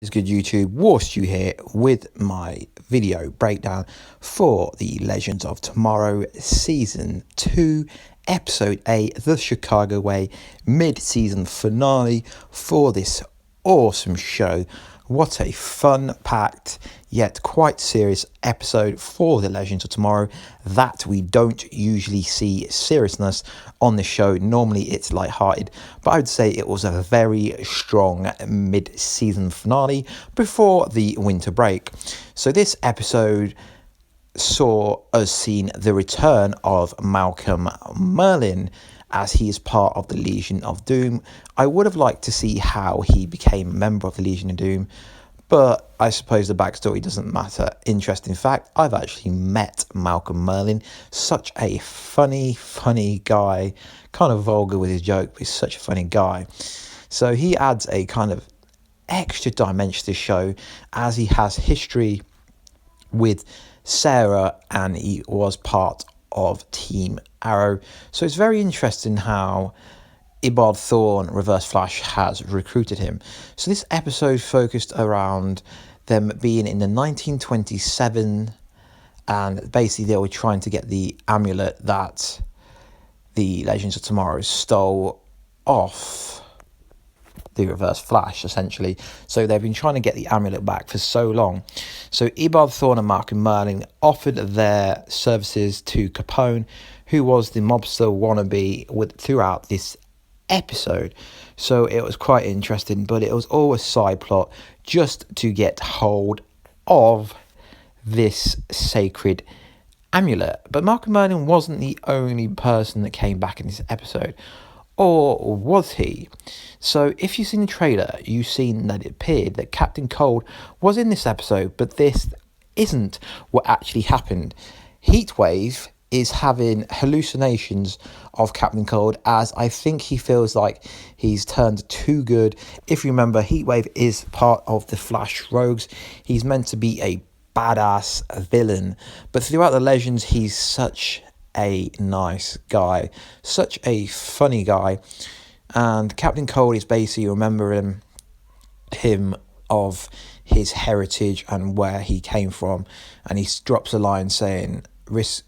It's good YouTube, Warstu here with my video breakdown for the Legends of Tomorrow Season 2, Episode 8, The Chicago Way, mid-season finale for this awesome show. What a fun-packed yet quite serious episode for the Legends of Tomorrow that we don't usually see seriousness on the show. Normally it's lighthearted, but I would say it was a very strong mid-season finale before the winter break. So this episode saw us seeing the return of Malcolm Merlyn as he is part of the Legion of Doom. I would have liked to see how he became a member of the Legion of Doom, but I suppose the backstory doesn't matter. Interesting fact, I've actually met Malcolm Merlyn. Such a funny guy, kind of vulgar with his joke, but he's such a funny guy. So he adds a kind of extra dimension to the show as he has history with Sarah and he was part of Team Arrow. So it's very interesting how Ibard Thorn Reverse Flash has recruited him. So this episode focused around them being in the 1927, and basically they were trying to get the amulet that the Legends of Tomorrow stole off the Reverse Flash, essentially. So they've been trying to get the amulet back for so long. So Ibard Thorn and Malcolm Merlyn offered their services to Capone, who was the mobster wannabe throughout this episode. So it was quite interesting, but it was all a side plot just to get hold of this sacred amulet. But Malcolm Merlyn wasn't the only person that came back in this episode. Or was he? So if you've seen the trailer, you've seen that it appeared that Captain Cold was in this episode, but this isn't what actually happened. Heatwave is having hallucinations of Captain Cold, as I think he feels like he's turned too good. If you remember, Heatwave is part of the Flash Rogues. He's meant to be a badass villain, but throughout the Legends, he's such a nice guy, such a funny guy, and Captain Cold is basically remembering him of his heritage and where he came from, and he drops a line saying,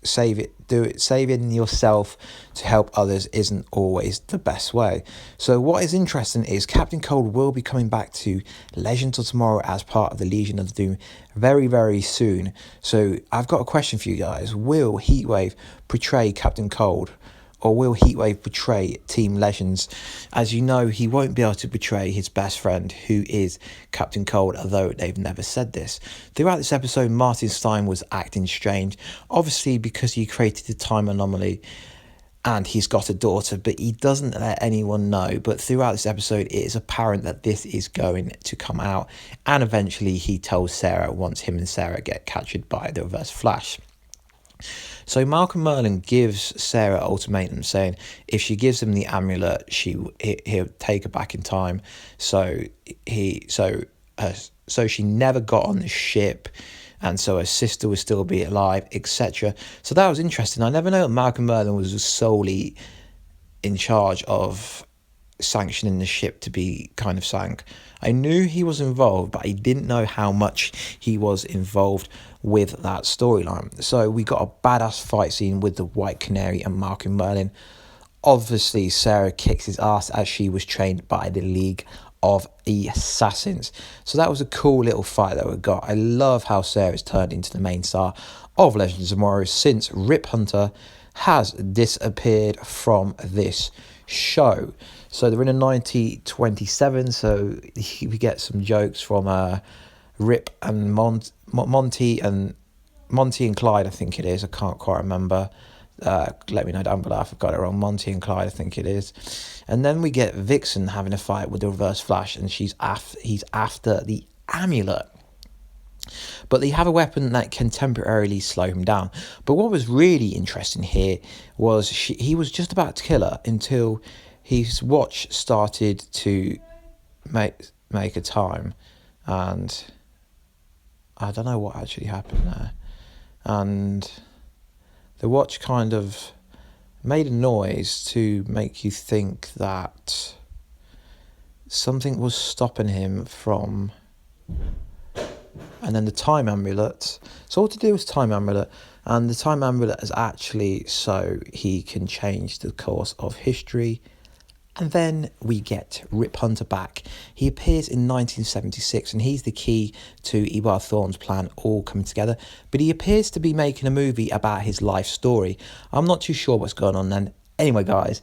saving yourself to help others isn't always the best way. So what is interesting is Captain Cold will be coming back to Legends of Tomorrow as part of the Legion of Doom very soon. So I've got a question for you guys. Will Heatwave portray Captain Cold, or will Heatwave portray Team Legends? As you know, he won't be able to portray his best friend, who is Captain Cold, although they've never said this. Throughout this episode, Martin Stein was acting strange, obviously because he created the time anomaly and he's got a daughter, but he doesn't let anyone know. But throughout this episode, it is apparent that this is going to come out, and eventually he tells Sarah once him and Sarah get captured by the Reverse Flash. So Malcolm Merlyn gives Sarah an ultimatum, saying if she gives him the amulet, he'll take her back in time. So she never got on the ship, and so her sister would still be alive, etc. So that was interesting. I never know that Malcolm Merlyn was solely in charge of sanctioning the ship to be kind of sank. I knew he was involved, but I didn't know how much he was involved with that storyline. So we got a badass fight scene with the White Canary and Malcolm Merlyn. Obviously, Sarah kicks his ass as she was trained by the League of Assassins. So that was a cool little fight that we got. I love how Sarah's turned into the main star of Legends of Tomorrow since Rip Hunter has disappeared from this show. So they're in a 1927, so we get some jokes from Rip and Monty and Clyde, I think it is. I can't quite remember. Let me know down below if I've got it wrong. Monty and Clyde, I think it is. And then we get Vixen having a fight with the Reverse Flash, and he's after the amulet. But they have a weapon that can temporarily slow him down. But what was really interesting here was he was just about to kill her until his watch started to make a time, and I don't know what actually happened there. And the watch kind of made a noise to make you think that something was stopping him from And then the time amulet. So all to do is time amulet. And the time amulet is actually so he can change the course of history. And then we get Rip Hunter back. He appears in 1976 and he's the key to Eobard Thawne's plan all coming together. But he appears to be making a movie about his life story. I'm not too sure what's going on then. Anyway, guys,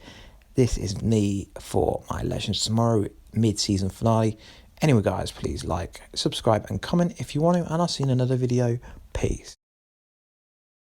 this is me for my Legends Tomorrow mid-season finale. Anyway, guys, please like, subscribe and comment if you want to. And I'll see you in another video. Peace.